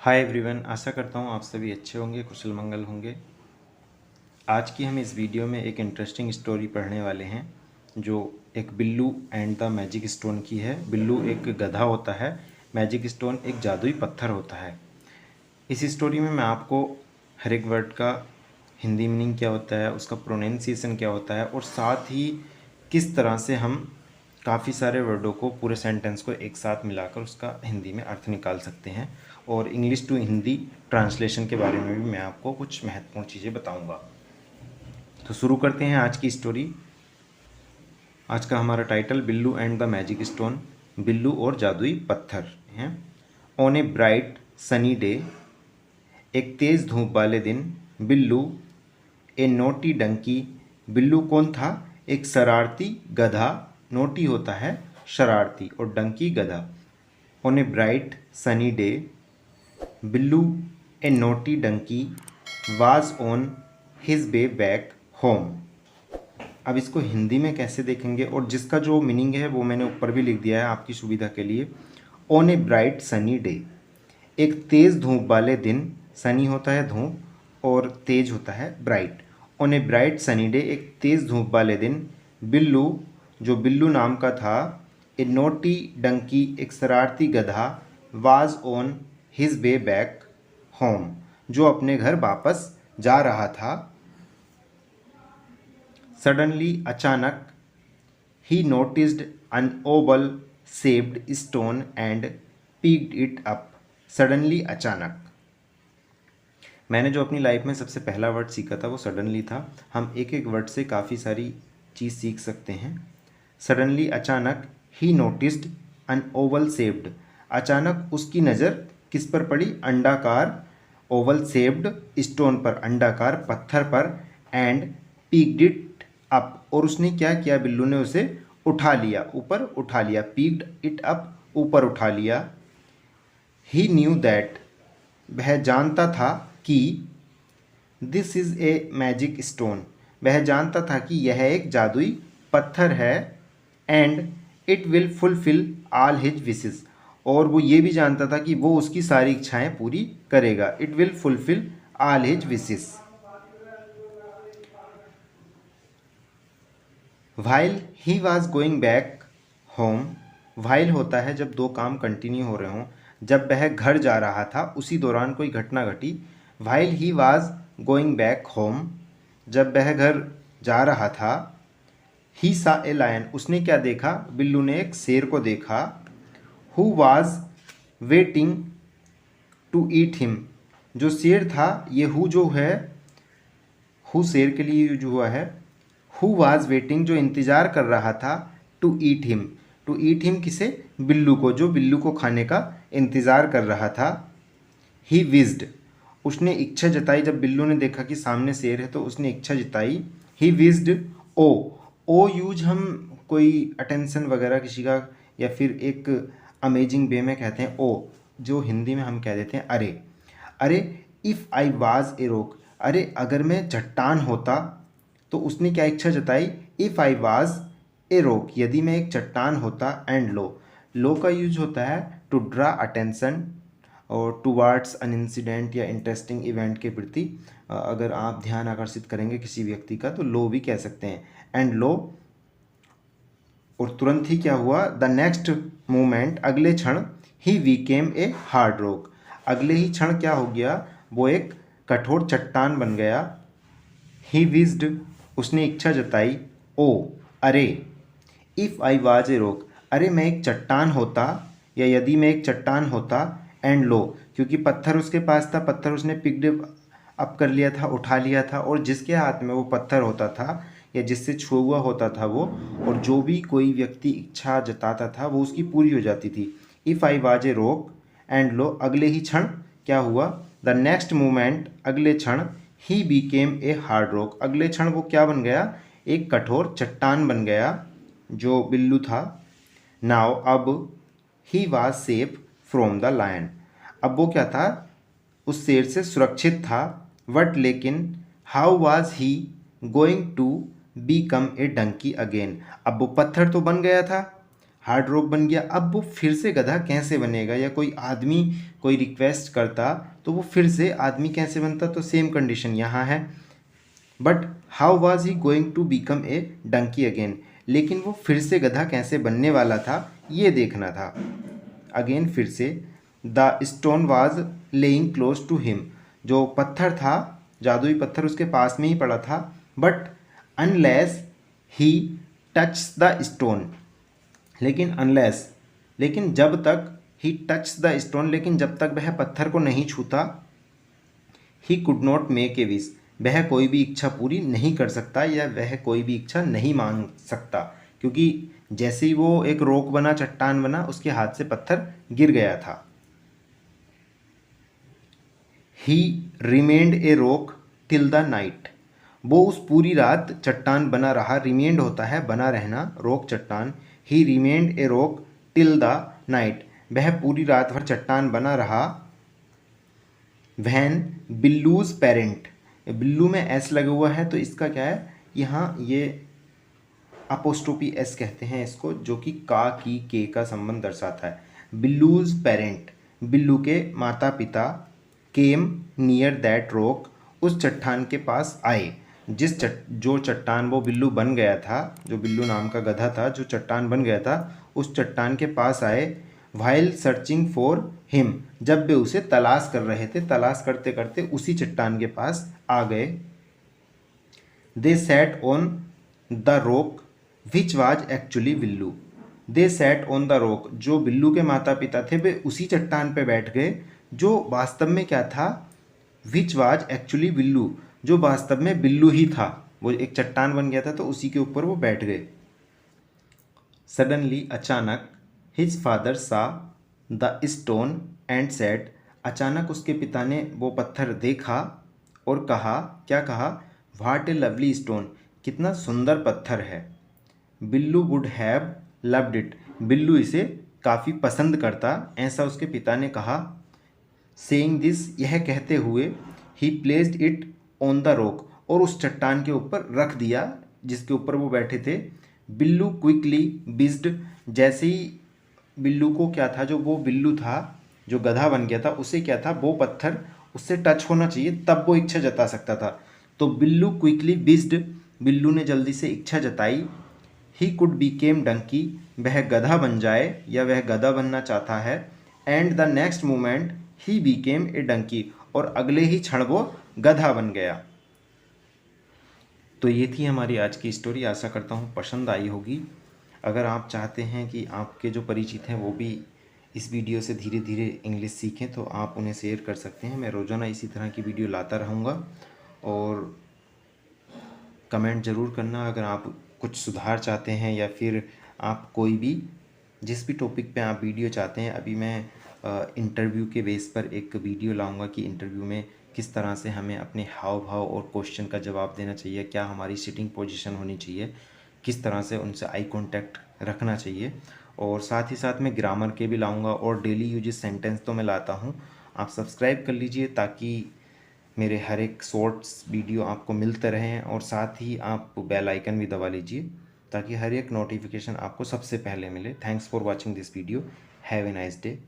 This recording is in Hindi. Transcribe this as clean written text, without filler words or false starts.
हाय एवरीवन, आशा करता हूँ आप सभी अच्छे होंगे, कुशल मंगल होंगे। आज की हम इस वीडियो में एक इंटरेस्टिंग स्टोरी पढ़ने वाले हैं जो एक Billu and the magic stone की है। बिल्लू एक गधा होता है, मैजिक स्टोन एक जादुई पत्थर होता है। इस स्टोरी में मैं आपको हर एक वर्ड का हिंदी मीनिंग क्या होता है, उसका प्रोनाउंसिएशन क्या होता है और साथ ही किस तरह से हम काफ़ी सारे वर्डों को, पूरे सेंटेंस को एक साथ मिलाकर उसका हिंदी में अर्थ निकाल सकते हैं, और इंग्लिश टू हिंदी ट्रांसलेशन के बारे में भी मैं आपको कुछ महत्वपूर्ण चीज़ें बताऊंगा। तो शुरू करते हैं आज की स्टोरी। आज का हमारा title Billu and the magic stone, Billu और जादुई पत्थर हैं। On a bright sunny day, एक तेज़ धूप वाले दिन, बिल्लू ए नोटी डंकी, बिल्लू कौन था? एक शरारती गधा। नोटी होता है शरारती और डंकी गधा। On a bright sunny day, Billu a naughty donkey was on his way back home. अब इसको हिंदी में कैसे देखेंगे, और जिसका जो मीनिंग है वो मैंने ऊपर भी लिख दिया है आपकी सुविधा के लिए। On a bright sunny day, एक तेज़ धूप वाले दिन। सनी होता है धूप और तेज होता है bright. On a bright sunny day, एक तेज़ धूप वाले दिन, बिल्लू, जो बिल्लू नाम का था, ए नोटी डंकी, एक शरारती गधा, was on his way back home, जो अपने घर वापस जा रहा था। सडनली, अचानक, he noticed an oval shaped stone and picked it up. Suddenly, अचानक। मैंने जो अपनी लाइफ में सबसे पहला वर्ड सीखा था वो सडनली था। हम एक एक वर्ड से काफ़ी सारी चीज़ सीख सकते हैं। सडनली, अचानक, he noticed an oval shaped, अचानक उसकी नज़र किस पर पड़ी? अंडाकार, ओवल शेप्ड स्टोन पर, अंडाकार पत्थर पर, एंड पिक्ड इट अप, और उसने क्या किया? बिल्लू ने उसे उठा लिया, ऊपर उठा लिया। पिक्ड इट अप, ऊपर उठा लिया। ही न्यू दैट, वह जानता था कि this is a magic stone, वह जानता था कि यह एक जादुई पत्थर है। And it will fulfil all his wishes, और वो ये भी जानता था कि वो उसकी सारी इच्छाएं पूरी करेगा। It will fulfil all his wishes. While he was going back home, while होता है जब दो काम कंटिन्यू हो रहे हों। जब वह घर जा रहा था उसी दौरान कोई घटना घटी। While he was going back home, जब वह घर जा रहा था। ही सा ए लायन, उसने क्या देखा? बिल्लू ने एक शेर को देखा। Who was waiting to eat him, जो शेर था, ये हु जो है, हु शेर के लिए यूज हुआ है। हु वॉज वेटिंग, जो इंतज़ार कर रहा था, to eat him, to eat him किसे? बिल्लू को, जो बिल्लू को खाने का इंतज़ार कर रहा था। ही विज्ड, उसने इच्छा जताई, जब बिल्लू ने देखा कि सामने शेर है तो उसने इच्छा जताई। ही विज्ड ओ, ओ यूज हम कोई अटेंशन वगैरह किसी का, या फिर एक अमेजिंग वे में कहते हैं ओ, जो हिंदी में हम कह देते हैं अरे। अरे, if I was a rock, अरे अगर मैं चट्टान होता, तो उसने क्या इच्छा जताई? If I was a rock, यदि मैं एक चट्टान होता। एंड लो, लो का यूज होता है टू ड्रा अटेंशन और टूवार्ड्स एन इंसिडेंट या इंटरेस्टिंग इवेंट के प्रति अगर आप ध्यान आकर्षित करेंगे किसी व्यक्ति का तो लो भी कह सकते हैं। एंड लो, और तुरंत ही क्या हुआ? द नेक्स्ट मोमेंट, अगले क्षण, ही वीकेम ए हार्ड रॉक, अगले ही क्षण क्या हो गया? वो एक कठोर चट्टान बन गया। ही विज्ड, उसने इच्छा जताई। ओ, अरे, if I was a rock, अरे मैं एक चट्टान होता, या यदि मैं एक चट्टान होता। एंड लो, क्योंकि पत्थर उसके पास था, पत्थर उसने पिक्ड अप कर लिया था, उठा लिया था, और जिसके हाथ में वो पत्थर होता था या जिससे छुआ हुआ होता था वो, और जो भी कोई व्यक्ति इच्छा जताता था वो उसकी पूरी हो जाती थी। If I was a rock, and low, अगले ही क्षण क्या हुआ? द नेक्स्ट मोमेंट, अगले क्षण, ही बीकेम ए हार्ड रॉक, अगले क्षण वो क्या बन गया? एक कठोर चट्टान बन गया, जो बिल्लू था। नाउ, अब, he was safe from the lion, अब वो क्या था? उस शेर से सुरक्षित था। बट लेकिन, how was he going to become a donkey again, अब वो पत्थर तो बन गया था, हार्ड रॉक बन गया। अब वो फिर से गधा कैसे बनेगा, या कोई आदमी कोई रिक्वेस्ट करता तो वो फिर से आदमी कैसे बनता, तो सेम कंडीशन यहाँ है। But how was he going to become a donkey again, लेकिन वो फिर से गधा कैसे बनने वाला था ये देखना था। अगेन फिर से the stone was lying close to him, जो पत्थर था जादुई पत्थर उसके पास में ही पड़ा था। But unless he touch the stone, लेकिन जब तक ही टच द स्टोन, लेकिन जब तक वह पत्थर को नहीं छूता, he could not make a wish, वह कोई भी इच्छा पूरी नहीं कर सकता या वह कोई भी इच्छा नहीं मांग सकता, क्योंकि जैसे ही वो एक रॉक बना, चट्टान बना, उसके हाथ से पत्थर गिर गया था। ही remained a rock till the night, वो उस पूरी रात चट्टान बना रहा। रिमेंड होता है बना रहना, रॉक चट्टान। ही remained a rock till the night, वह पूरी रात भर चट्टान बना रहा। वैन बिल्लूज पेरेंट, बिल्लू में एस लगा हुआ है तो इसका क्या है, यहाँ ये अपोस्ट्रोफी एस कहते हैं इसको, जो कि का की के का संबंध दर्शाता है। बिल्लूज पेरेंट, बिल्लू के माता पिता, केम नियर दैट रॉक, उस चट्टान के पास आए। जो चट्टान वो बिल्लू बन गया था, जो बिल्लू नाम का गधा था जो चट्टान बन गया था, उस चट्टान के पास आए। वाइल सर्चिंग फॉर हिम, जब वे उसे तलाश कर रहे थे, तलाश करते करते उसी चट्टान के पास आ गए। They sat on the rock which was actually Billu, they sat on the rock, जो बिल्लू के माता पिता थे वे उसी चट्टान पे बैठ गए जो वास्तव में क्या था, विच वाज एक्चुअली बिल्लू, जो वास्तव में बिल्लू ही था। वो एक चट्टान बन गया था तो उसी के ऊपर वो बैठ गए। सडनली, अचानक, हिज फादर सा द स्टोन एंड सेड, अचानक उसके पिता ने वो पत्थर देखा और कहा, क्या कहा, व्हाट ए लवली स्टोन, कितना सुंदर पत्थर है। Billu would have loved it, Billu इसे काफ़ी पसंद करता, ऐसा उसके पिता ने कहा। सेइंग दिस, यह कहते हुए, ही placed it on the rock, और उस चट्टान के ऊपर रख दिया जिसके ऊपर वो बैठे थे। बिल्लू क्विकली बिज्ड, जैसे ही बिल्लू को क्या था, जो वो बिल्लू था जो गधा बन गया था, उसे क्या था, वो पत्थर उससे टच होना चाहिए तब वो इच्छा जता सकता था। तो बिल्लू क्विकली बिज्ड, बिल्लू ने जल्दी से इच्छा जताई। ही कुड बीकेम डंकी, वह गधा बन जाए या वह गधा बनना चाहता है। And the next moment he became a donkey, और अगले ही क्षण वो गधा बन गया। तो ये थी हमारी आज की स्टोरी। आशा करता हूँ पसंद आई होगी। अगर आप चाहते हैं कि आपके जो परिचित हैं वो भी इस वीडियो से धीरे धीरे इंग्लिश सीखें तो आप उन्हें शेयर कर सकते हैं। मैं रोज़ाना इसी तरह की वीडियो लाता रहूँगा। और कमेंट ज़रूर करना अगर आप कुछ सुधार चाहते हैं, या फिर आप कोई भी जिस भी टॉपिक पे आप वीडियो चाहते हैं। अभी मैं इंटरव्यू के बेस पर एक वीडियो लाऊंगा कि इंटरव्यू में किस तरह से हमें अपने हाव भाव और क्वेश्चन का जवाब देना चाहिए, क्या हमारी सिटिंग पोजीशन होनी चाहिए, किस तरह से उनसे आई कांटेक्ट रखना चाहिए। और साथ ही साथ मैं ग्रामर के भी लाऊंगा, और डेली यूजेस सेंटेंस तो मैं लाता हूँ। आप सब्सक्राइब कर लीजिए ताकि मेरे हर एक शॉर्ट्स वीडियो आपको मिलते रहें, और साथ ही आप बेल आइकन भी दबा लीजिए ताकि हर एक नोटिफिकेशन आपको सबसे पहले मिले। Thanks for watching this video. Have a nice day.